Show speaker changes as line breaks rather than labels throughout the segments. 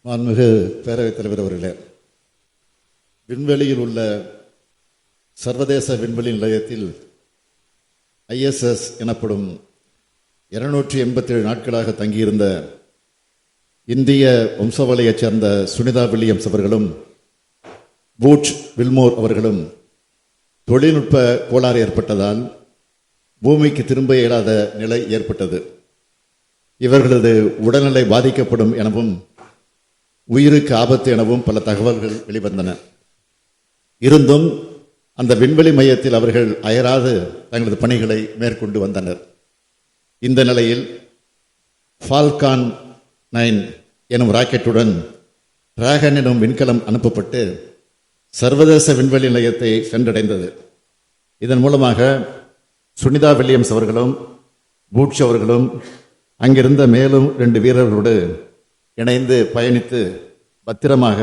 மாண்புமிகு பேரவைத் தலைவர் அவர்களே, விண்வெளியில் உள்ள சர்வதேச விண்வெளி நிலையத்தில் ISS எனப்படும் 287 நாட்களாக தங்கியிருந்த இந்திய வம்சாவளியைச் சேர்ந்த சுனிதா வில்லியம்ஸ் அவர்களும் பூட்ச் வில்மோர் அவர்களும் தொழில்நுட்ப கோளாறு ஏற்பட்டதால் பூமிக்கு திரும்ப இயலாத நிலை ஏற்பட்டது. இவர்களது உடல்நிலை பாதிக்கப்படும் எனவும் உயிருக்கு ஆபத்து எனவும் பல தகவல்கள் வெளிவந்தன. இருந்தும் அந்த விண்வெளி மையத்தில் அவர்கள் அயராது தங்களது பணிகளை மேற்கொண்டு வந்தனர். இந்த நிலையில் ஃபால்கான் 9 எனும் ராக்கெட்டுடன் டிராகன் எனும் விண்கலம் அனுப்பப்பட்டு சர்வதேச விண்வெளி நிலையத்தை சென்றடைந்தது. இதன் மூலமாக சுனிதா வில்லியம்ஸ் அவர்களும் பூட்ச் அவர்களும் அங்கிருந்த மேலும் 2 வீரர்களோடு இணைந்து பயணித்து பத்திரமாக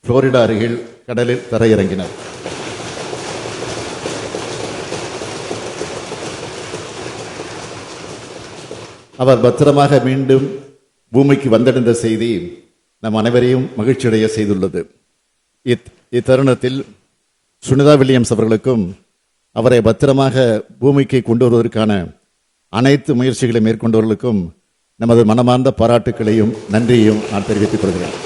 புளோரிடா அருகில் கடலில் தரையிறங்கினர். அவர் பத்திரமாக மீண்டும் பூமிக்கு வந்தடைந்த செய்தி நம் அனைவரையும் மகிழ்ச்சியடைய செய்துள்ளது. இத்தருணத்தில் சுனிதா வில்லியம்ஸ் அவர்களுக்கும் அவரை பத்திரமாக பூமிக்கு கொண்டு வருவதற்கான அனைத்து முயற்சிகளை மேற்கொண்டவர்களுக்கும் நமது மனமார்ந்த பாராட்டுக்களையும் நன்றியையும் நான் தெரிவித்துக் கொள்கிறேன்.